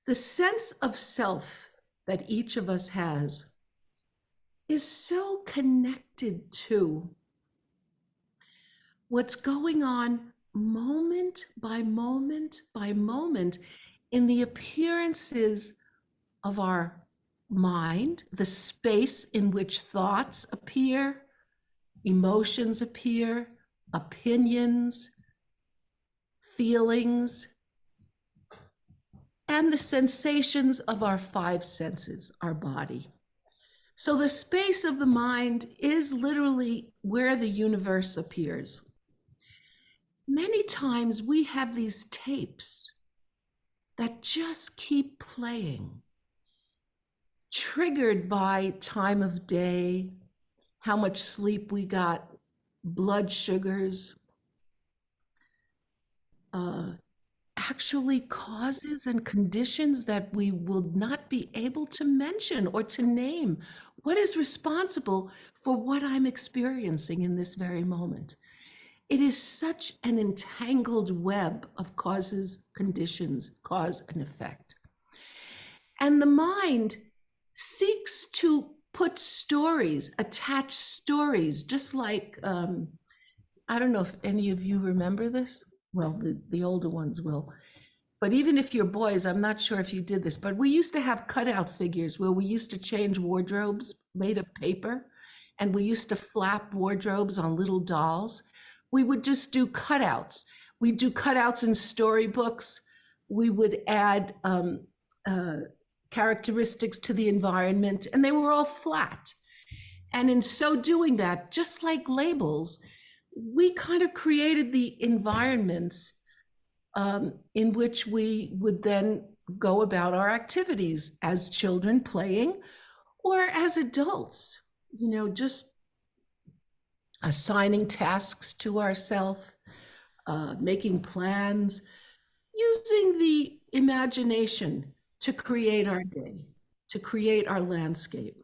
The sense of self that each of us has is so connected to what's going on moment by moment by moment in the appearances of our mind, the space in which thoughts appear, emotions appear, opinions, feelings, and the sensations of our five senses, our body. So the space of the mind is literally where the universe appears. Many times we have these tapes that just keep playing, triggered by time of day, how much sleep we got, blood sugars, actually causes and conditions that we will not be able to mention or to name. What is responsible for what I'm experiencing in this very moment? It is such an entangled web of causes, conditions, cause and effect. And the mind seeks to put stories, attach stories, just like, I don't know if any of you remember this. Well, the older ones will. But even if you're boys, I'm not sure if you did this, but we used to have cutout figures where we used to change wardrobes made of paper, and we used to flap wardrobes on little dolls. We would just do cutouts. We'd do cutouts in storybooks. We would add characteristics to the environment, and they were all flat. And in so doing that, just like labels, we kind of created the environments in which we would then go about our activities as children playing, or as adults, just assigning tasks to ourselves, making plans, using the imagination to create our day, to create our landscape.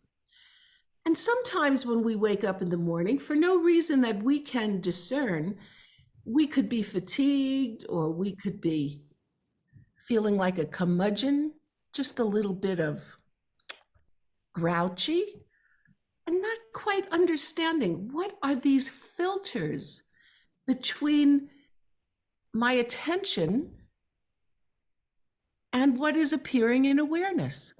And sometimes when we wake up in the morning, for no reason that we can discern, we could be fatigued, or we could be feeling like a curmudgeon, just a little bit of grouchy, and not quite understanding what are these filters between my attention and what is appearing in awareness.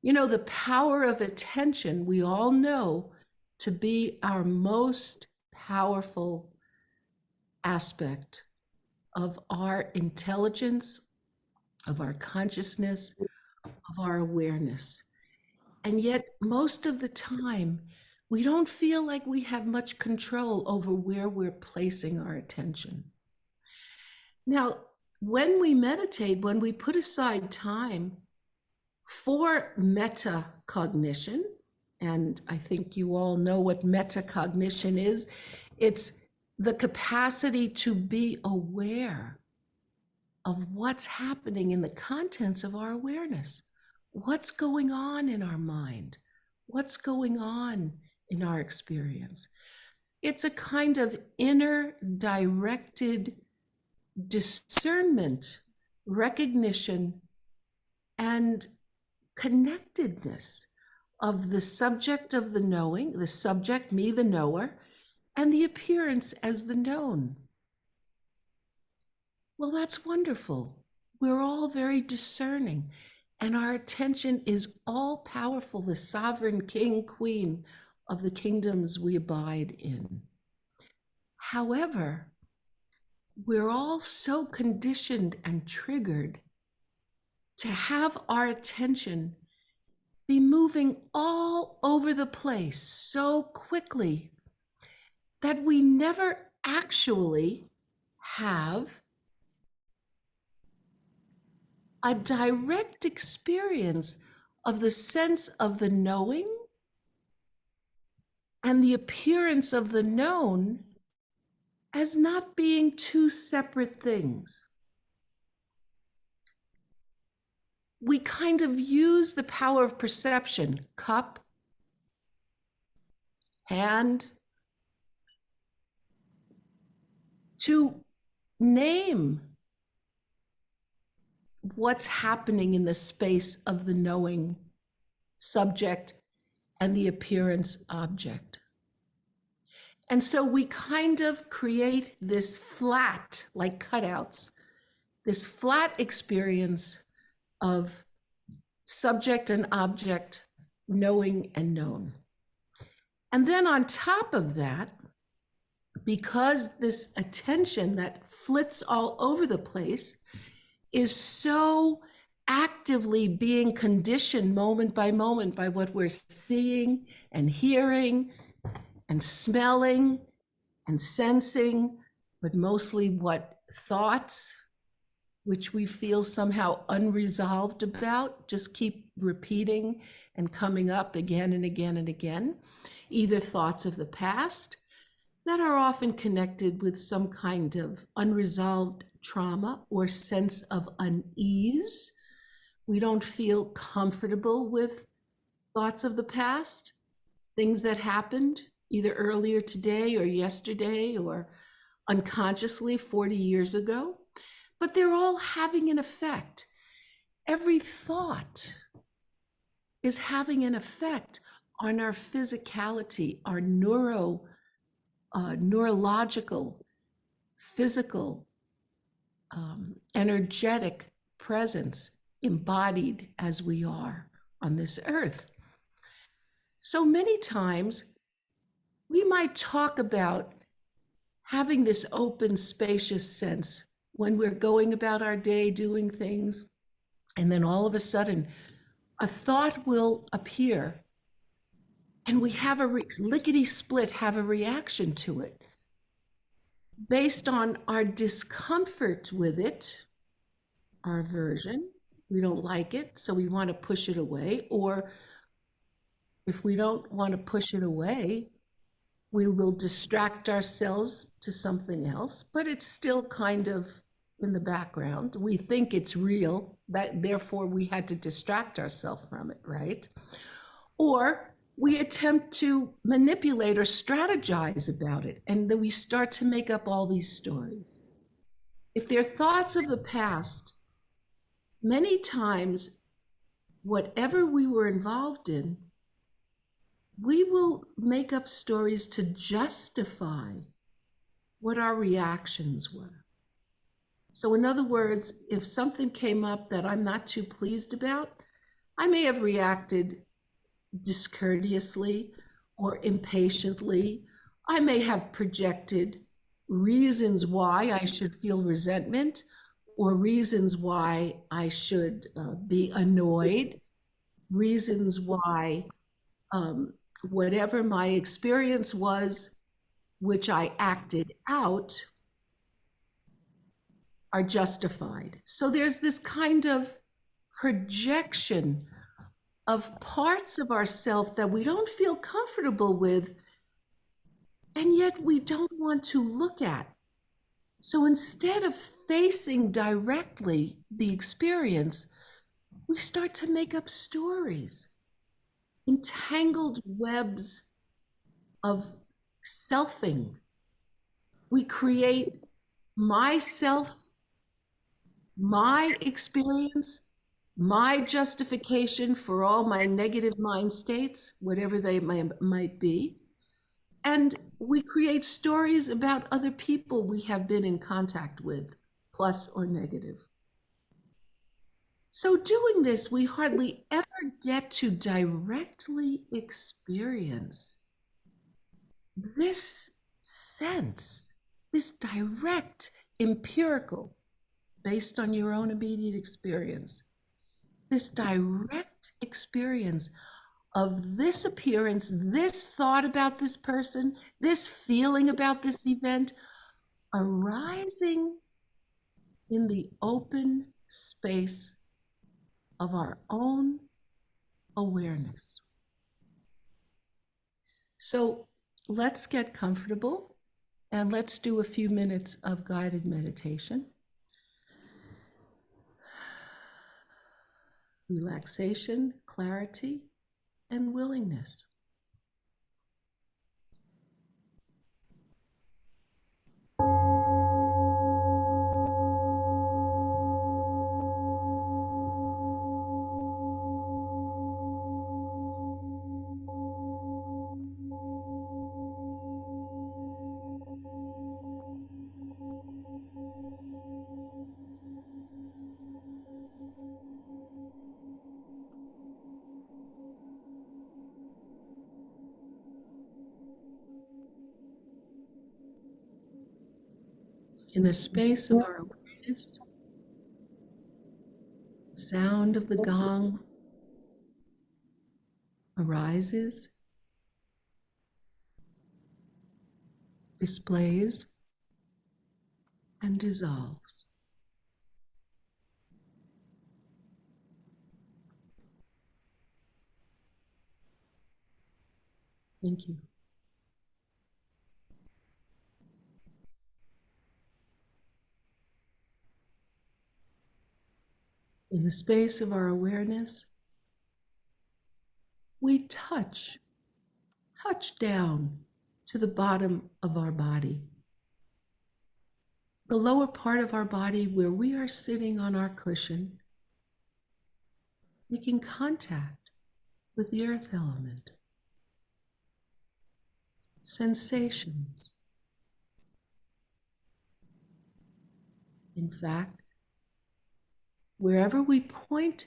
The power of attention, we all know to be our most powerful aspect of our intelligence, of our consciousness, of our awareness. And yet, most of the time, we don't feel like we have much control over where we're placing our attention. Now, when we meditate, when we put aside time for metacognition, and I think you all know what metacognition is, it's the capacity to be aware of what's happening in the contents of our awareness. What's going on in our mind? What's going on in our experience? It's a kind of inner directed discernment, recognition, and connectedness of the subject of the knowing, the subject, me, the knower, and the appearance as the known. Well, that's wonderful. We're all very discerning, and our attention is all powerful, the sovereign king, queen of the kingdoms we abide in. However, we're all so conditioned and triggered to have our attention be moving all over the place so quickly that we never actually have a direct experience of the sense of the knowing and the appearance of the known as not being two separate things. We kind of use the power of perception, cup, hand, to name what's happening in the space of the knowing subject and the appearance object. And so we kind of create this flat, like cutouts, this flat experience of subject and object, knowing and known. And then on top of that, because this attention that flits all over the place is so actively being conditioned moment by what we're seeing and hearing and smelling and sensing, but mostly what thoughts, which we feel somehow unresolved about, just keep repeating and coming up again and again and again. Either thoughts of the past that are often connected with some kind of unresolved trauma or sense of unease. We don't feel comfortable with thoughts of the past, things that happened either earlier today or yesterday or unconsciously 40 years ago, but they're all having an effect. Every thought is having an effect on our physicality, our neurological, physical, energetic presence embodied as we are on this earth. So many times we might talk about having this open, spacious sense when we're going about our day doing things, and then all of a sudden a thought will appear and we have a lickety-split, have a reaction to it based on our discomfort with it, our aversion. We don't like it, so we want to push it away. Or if we don't want to push it away, we will distract ourselves to something else, but it's still kind of in the background. We think it's real, that therefore we had to distract ourselves from it, right? Or we attempt to manipulate or strategize about it, and then we start to make up all these stories. If they're thoughts of the past, many times, whatever we were involved in, we will make up stories to justify what our reactions were. So in other words, if something came up that I'm not too pleased about, I may have reacted discourteously or impatiently. I may have projected reasons why I should feel resentment or reasons why I should be annoyed, reasons why whatever my experience was, which I acted out, are justified. So there's this kind of projection of parts of ourself that we don't feel comfortable with, and yet we don't want to look at. So instead of facing directly the experience, we start to make up stories, entangled webs of selfing. We create myself, my experience, my justification for all my negative mind states, whatever they might be. And we create stories about other people we have been in contact with, plus or negative. So doing this, we hardly ever get to directly experience this sense, this direct, empirical, based on your own immediate experience, this direct experience of this appearance, this thought about this person, this feeling about this event, arising in the open space of our own awareness. So let's get comfortable and let's do a few minutes of guided meditation. Relaxation, clarity, and willingness. In the space of our awareness, the sound of the gong arises, displays, and dissolves. Thank you. In the space of our awareness, we touch down to the bottom of our body, the lower part of our body where we are sitting on our cushion, making contact with the earth element. Sensations. In fact, wherever we point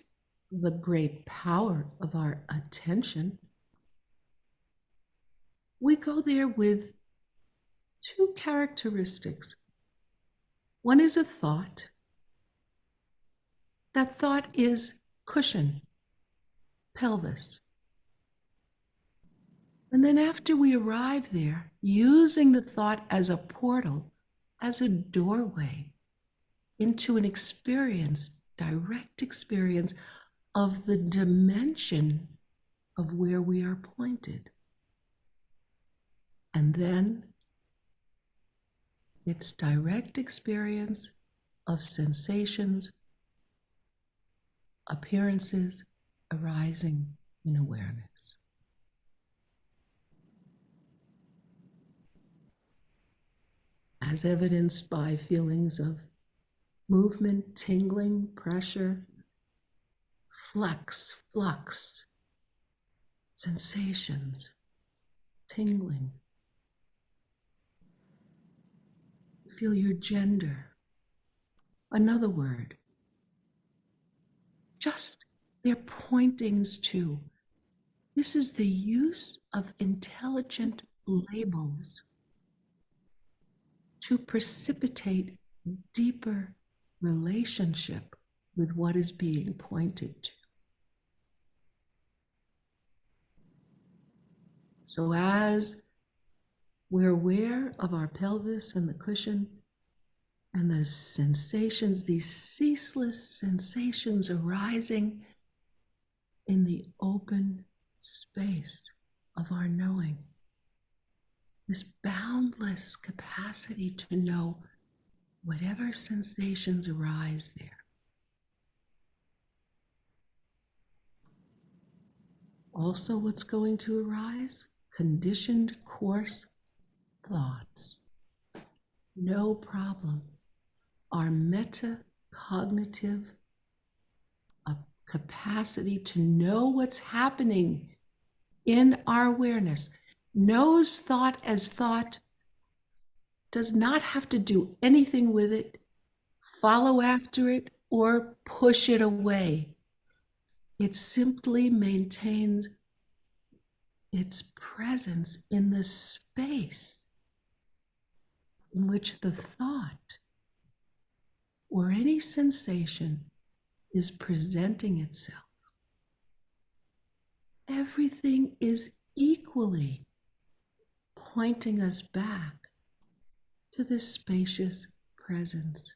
the great power of our attention, we go there with two characteristics. One is a thought. That thought is cushion, pelvis. And then after we arrive there, using the thought as a portal, as a doorway into an experience, direct experience of the dimension of where we are pointed. And then it's direct experience of sensations, appearances arising in awareness. As evidenced by feelings of movement, tingling, pressure, flux, sensations, tingling. Feel your gender. Another word. Just their pointings to. This is the use of intelligent labels to precipitate deeper relationship with what is being pointed to. So as we're aware of our pelvis and the cushion and the sensations, these ceaseless sensations arising in the open space of our knowing, this boundless capacity to know whatever sensations arise there. Also, what's going to arise? Conditioned, coarse thoughts. No problem. Our metacognitive capacity to know what's happening in our awareness, knows thought as thought, does not have to do anything with it, follow after it, or push it away. It simply maintains its presence in the space in which the thought or any sensation is presenting itself. Everything is equally pointing us back to this spacious presence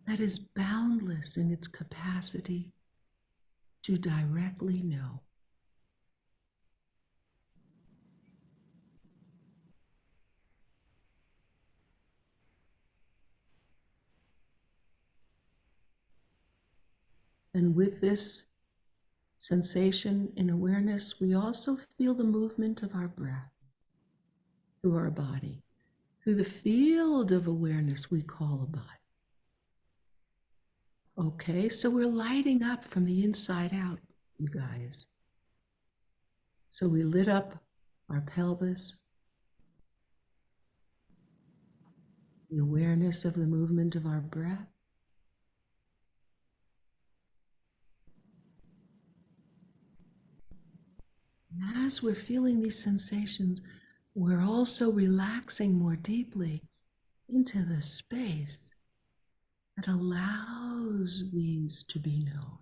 that is boundless in its capacity to directly know. And with this sensation in awareness, we also feel the movement of our breath through our body, through the field of awareness we call a body. Okay, so we're lighting up from the inside out, you guys. So we lit up our pelvis, the awareness of the movement of our breath. And as we're feeling these sensations, we're also relaxing more deeply into the space that allows these to be known.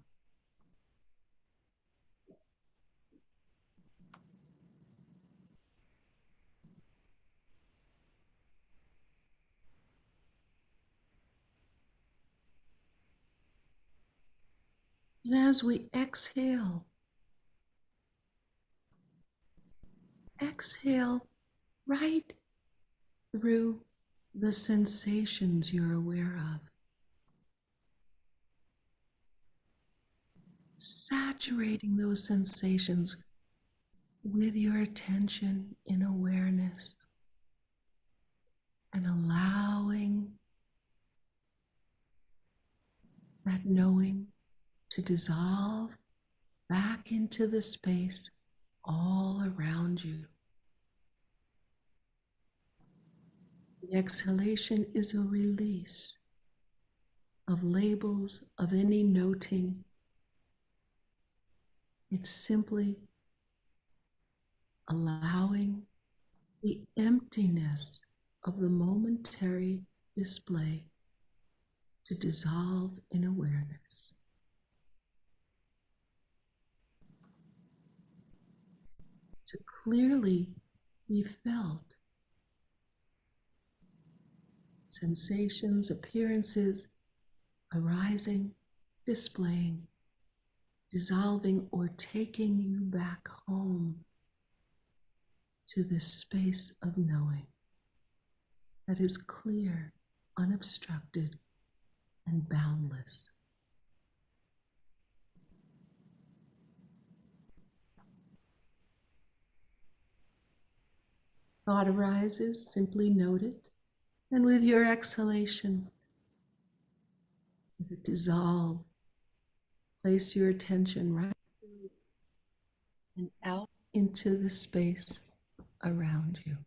And as we exhale, exhale right through the sensations you're aware of, saturating those sensations with your attention in awareness and allowing that knowing to dissolve back into the space all around you. The exhalation is a release of labels, of any noting. It's simply allowing the emptiness of the momentary display to dissolve in awareness. To clearly be felt. Sensations, appearances arising, displaying, dissolving, or taking you back home to this space of knowing that is clear, unobstructed, and boundless. Thought arises, simply note it, and with your exhalation, let it dissolve. Place your attention right through and out into the space around you.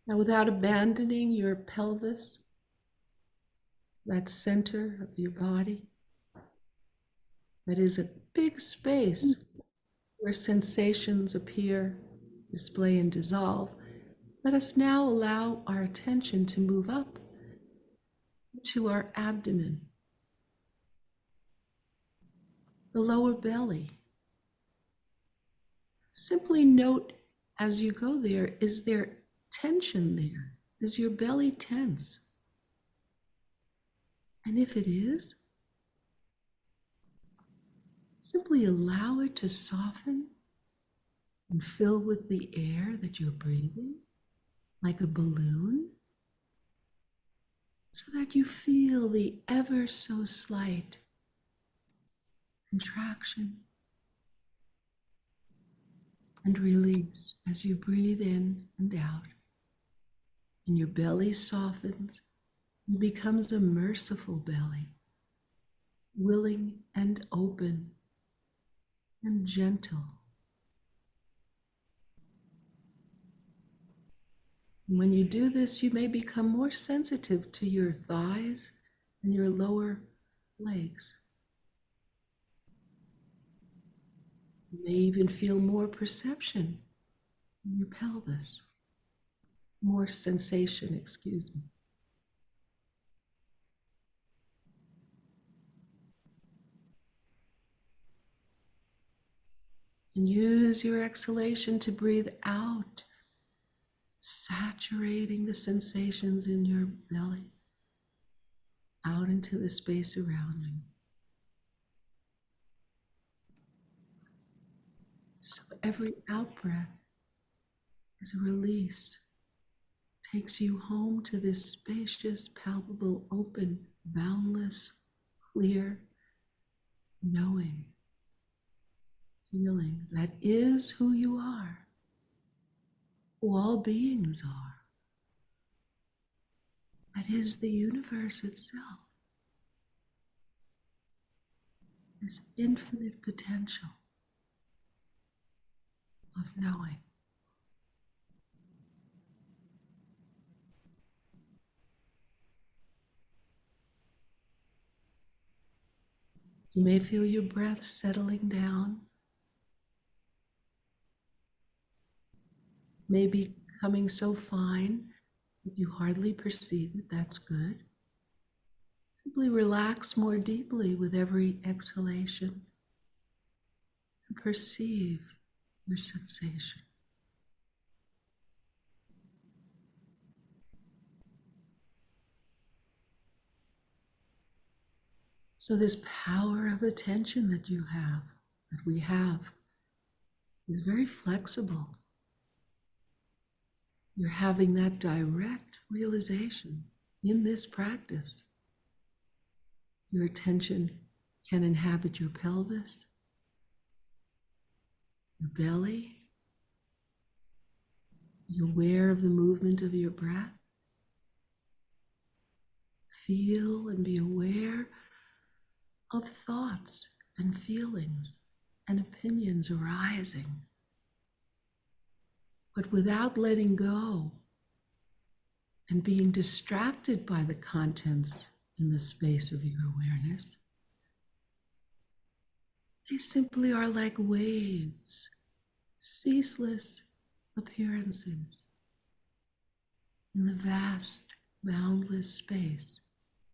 Now, without abandoning your pelvis, that center of your body, that is a big space where sensations appear, display, and dissolve, let us now allow our attention to move up to our abdomen, the lower belly. Simply note as you go there, is there tension there? Is your belly tense? And if it is, simply allow it to soften and fill with the air that you're breathing, like a balloon, so that you feel the ever so slight contraction and release as you breathe in and out. And your belly softens and becomes a merciful belly, willing and open and gentle. And when you do this, you may become more sensitive to your thighs and your lower legs. You may even feel more perception in your pelvis, more sensation, excuse me. And use your exhalation to breathe out, saturating the sensations in your belly out into the space around you. So every out-breath is a release, takes you home to this spacious, palpable, open, boundless, clear knowing, feeling that is who you are, who all beings are. That is the universe itself, this infinite potential of knowing. You may feel your breath settling down, maybe becoming so fine that you hardly perceive it. That's good. Simply relax more deeply with every exhalation and perceive your sensation. So this power of attention that you have, that we have, is very flexible. You're having that direct realization in this practice. Your attention can inhabit your pelvis, your belly. You're aware of the movement of your breath. Feel and be aware of thoughts and feelings and opinions arising, but without letting go and being distracted by the contents in the space of your awareness. They simply are like waves, ceaseless appearances in the vast, boundless space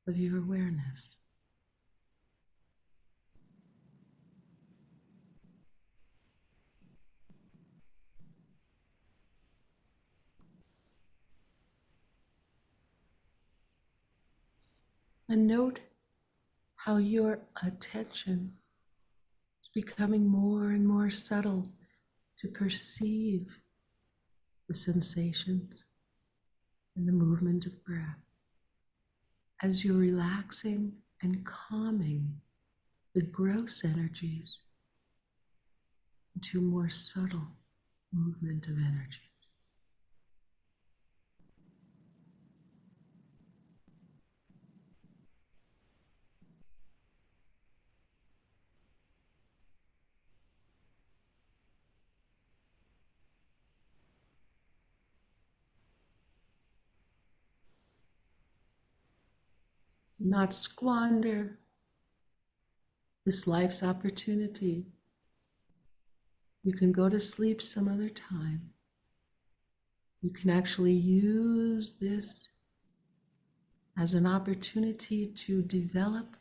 of your awareness. And note how your attention is becoming more and more subtle to perceive the sensations and the movement of breath as you're relaxing and calming the gross energies into more subtle movement of energies. Not squander this life's opportunity. You can go to sleep some other time. You can actually use this as an opportunity to develop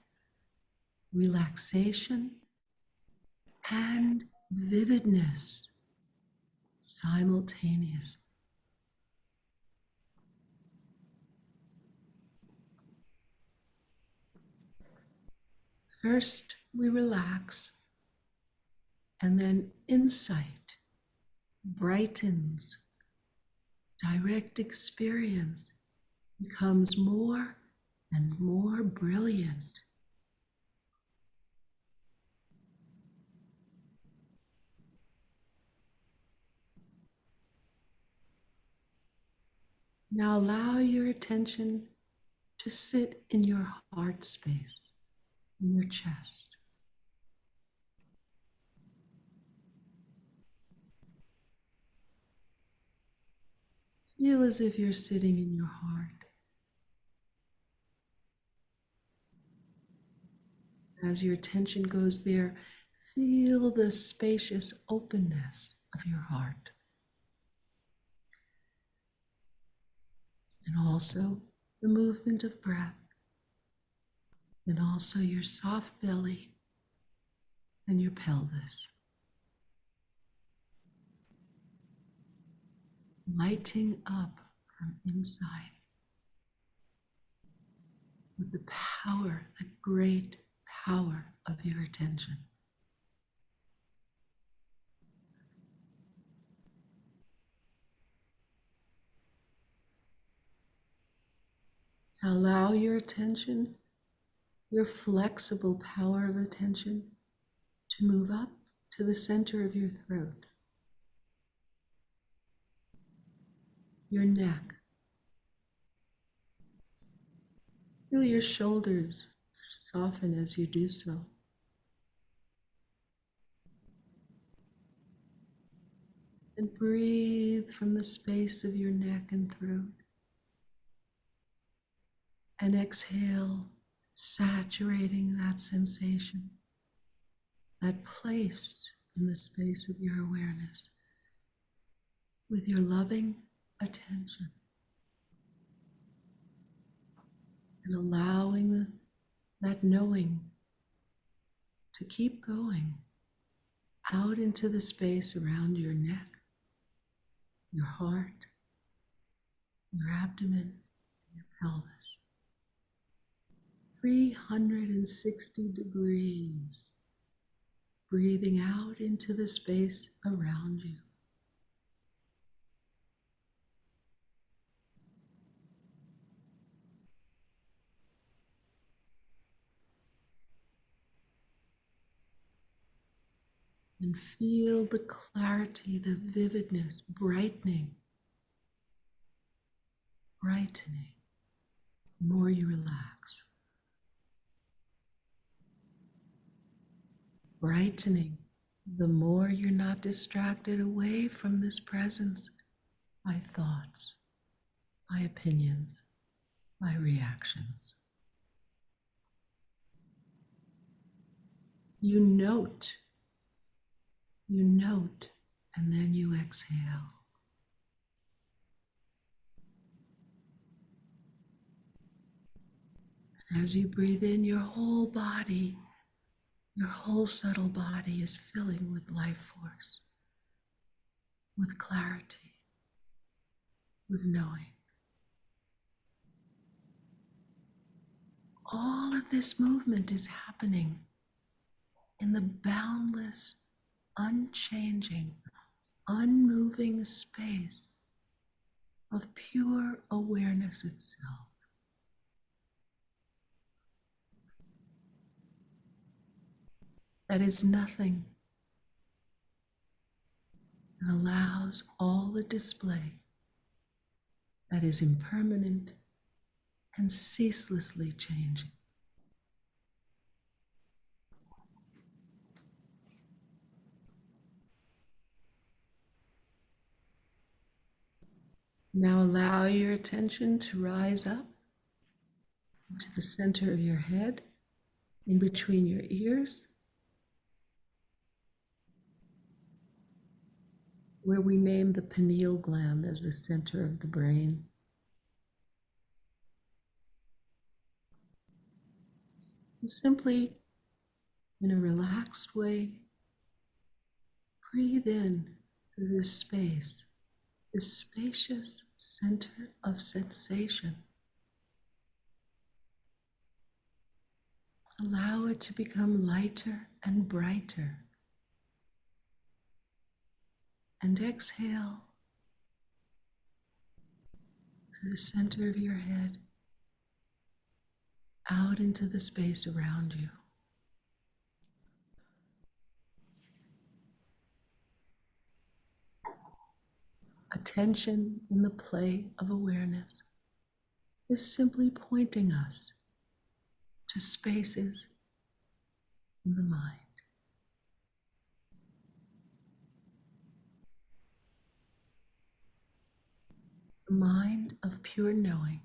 relaxation and vividness simultaneously. First, we relax, and then insight brightens. Direct experience becomes more and more brilliant. Now allow your attention to sit in your heart space, in your chest. Feel as if you're sitting in your heart. As your attention goes there, feel the spacious openness of your heart. And also the movement of breath, and also your soft belly and your pelvis. Lighting up from inside with the power, the great power of your attention. Allow your attention, your flexible power of attention, to move up to the center of your throat, your neck. Feel your shoulders soften as you do so. And breathe from the space of your neck and throat. And exhale, saturating that sensation. at place in the space of your awareness with your loving attention, and allowing that knowing to keep going out into the space around your neck, your heart, your abdomen, your pelvis. 360 degrees, breathing out into the space around you. And feel the clarity, the vividness, brightening, brightening, the more you relax. Brightening, the more you're not distracted away from this presence by thoughts, by opinions, by reactions. You note, and then you exhale. As you breathe in, your whole body, your whole subtle body is filling with life force, with clarity, with knowing. All of this movement is happening in the boundless, unchanging, unmoving space of pure awareness itself. That is nothing, and allows all the display that is impermanent and ceaselessly changing. Now allow your attention to rise up to the center of your head, in between your ears, where we name the pineal gland as the center of the brain. And simply, in a relaxed way, breathe in through this space, this spacious center of sensation. Allow it to become lighter and brighter. And exhale through the center of your head, out into the space around you. Attention in the play of awareness is simply pointing us to spaces in the mind. The mind of pure knowing,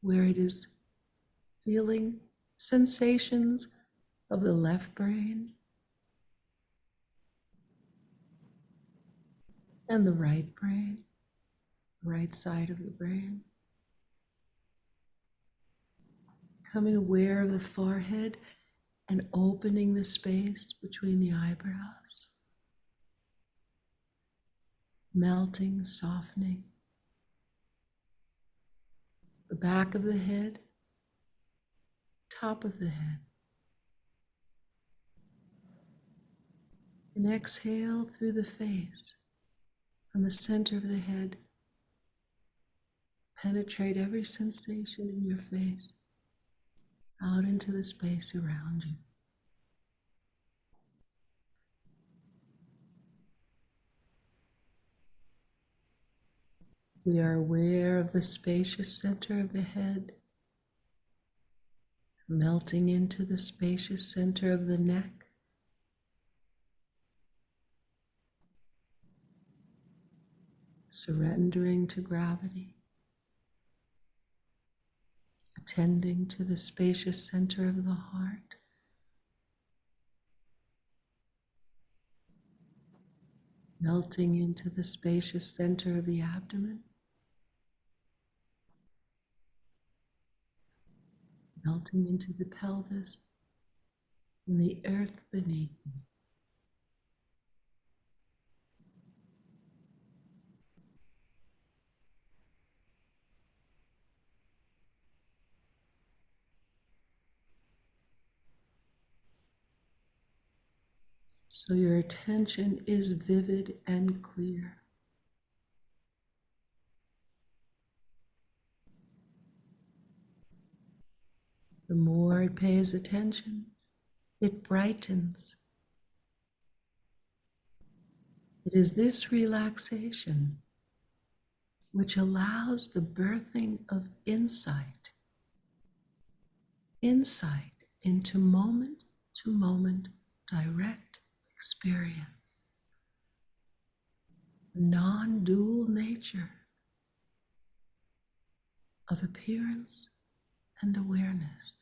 where it is feeling sensations of the left brain and the right brain, right side of the brain. Becoming aware of the forehead and opening the space between the eyebrows. Melting, softening. The back of the head, top of the head. And exhale through the face, from the center of the head. Penetrate every sensation in your face, out into the space around you. We are aware of the spacious center of the head, melting into the spacious center of the neck, surrendering to gravity, attending to the spacious center of the heart, melting into the spacious center of the abdomen, melting into the pelvis and the earth beneath. So your attention is vivid and clear. The more it pays attention, it brightens. It is this relaxation which allows the birthing of insight, insight into moment to moment direct experience, the non-dual nature of appearance and awareness,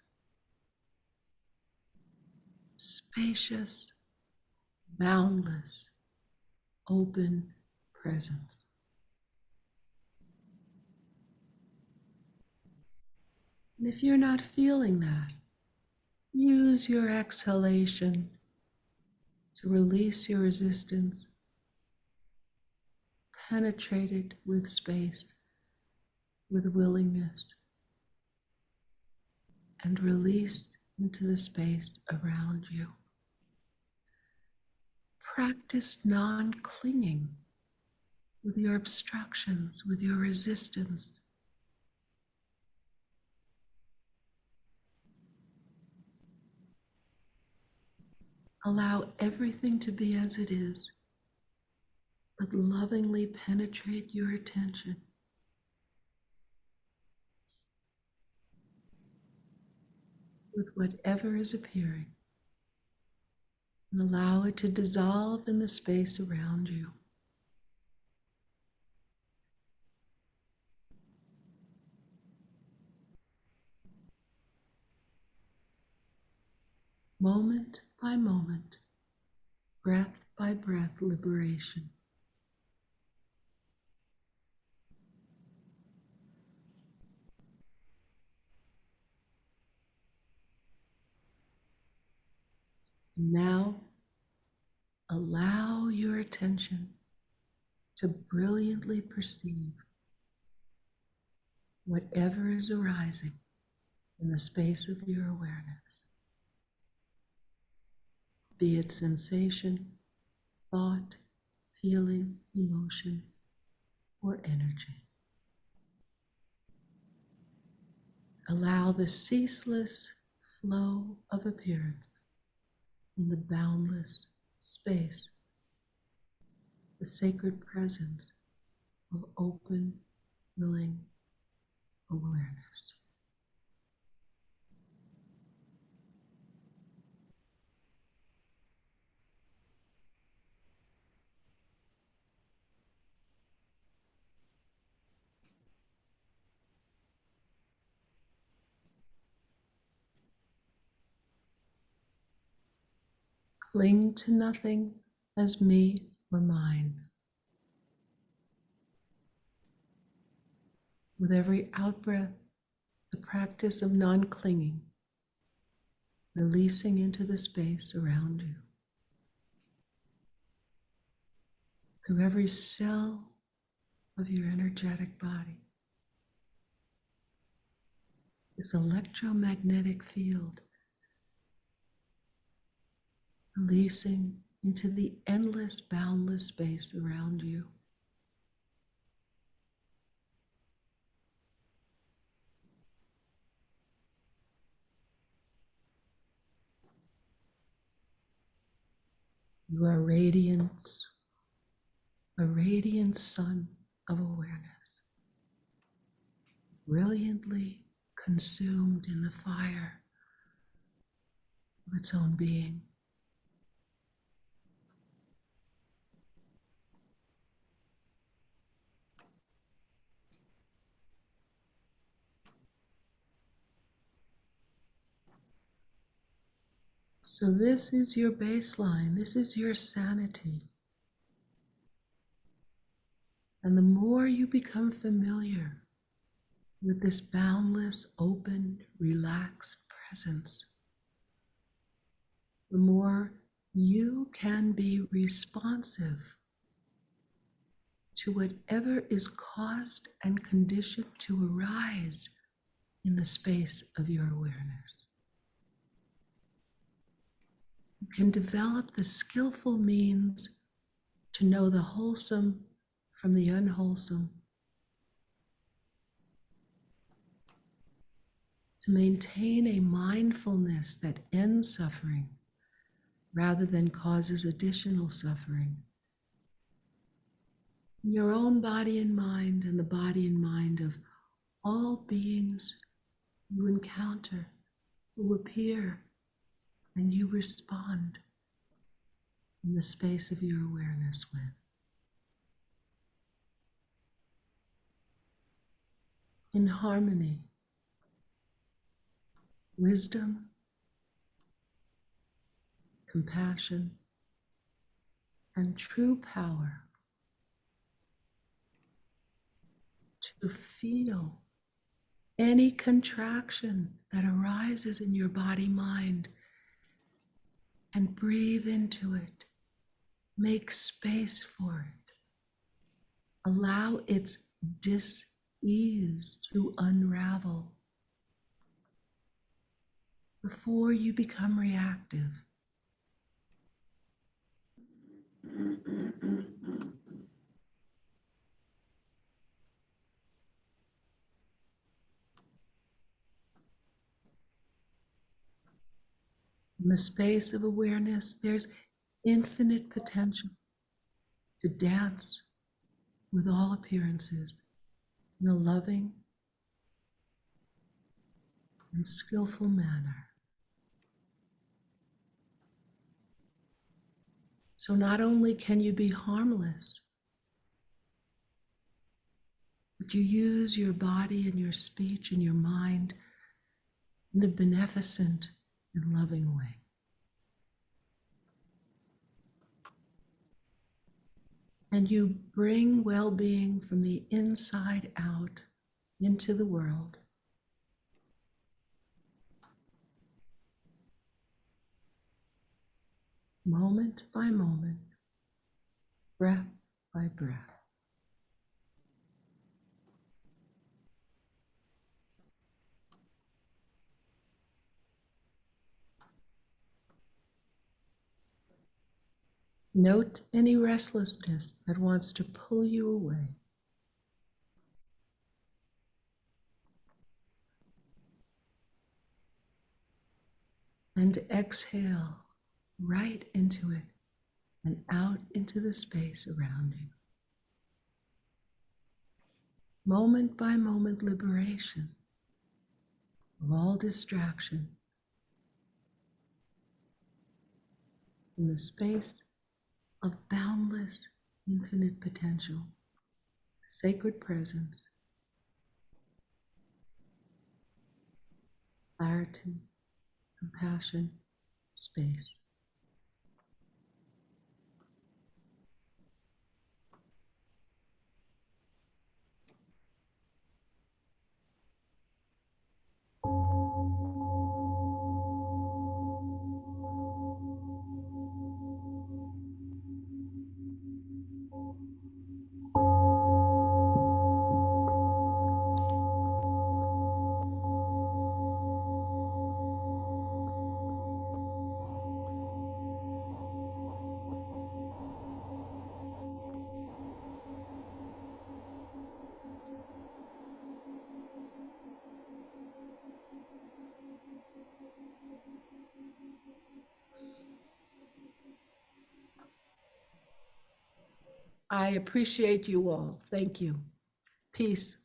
spacious, boundless, open presence. And if you're not feeling that, use your exhalation to release your resistance, penetrate it with space, with willingness, and release into the space around you. Practice non-clinging with your obstructions, with your resistance. Allow everything to be as it is, but lovingly penetrate your attention. With whatever is appearing, and allow it to dissolve in the space around you. Moment by moment, breath by breath, liberation. Now, allow your attention to brilliantly perceive whatever is arising in the space of your awareness, be it sensation, thought, feeling, emotion, or energy. Allow the ceaseless flow of appearance in the boundless space, the sacred presence of open, willing awareness. Cling to nothing as me or mine. With every out-breath, the practice of non-clinging, releasing into the space around you. Through every cell of your energetic body, this electromagnetic field, releasing into the endless, boundless space around you. You are radiance, a radiant sun of awareness, brilliantly consumed in the fire of its own being. So this is your baseline, this is your sanity. And the more you become familiar with this boundless, open, relaxed presence, the more you can be responsive to whatever is caused and conditioned to arise in the space of your awareness. You can develop the skillful means to know the wholesome from the unwholesome, to maintain a mindfulness that ends suffering rather than causes additional suffering. In your own body and mind, and the body and mind of all beings you encounter who appear and you respond in the space of your awareness with. In harmony, wisdom, compassion, and true power to feel any contraction that arises in your body-mind and breathe into it. Make space for it. Allow its dis-ease to unravel before you become reactive. In the space of awareness, there's infinite potential to dance with all appearances in a loving and skillful manner. So not only can you be harmless, but you use your body and your speech and your mind in a beneficent and loving way. And you bring well-being from the inside out into the world. Moment by moment, breath by breath. Note any restlessness that wants to pull you away. And exhale right into it and out into the space around you. Moment by moment liberation of all distraction in the space of boundless, infinite potential, sacred presence, clarity, compassion, space. I appreciate you all. Thank you. Peace.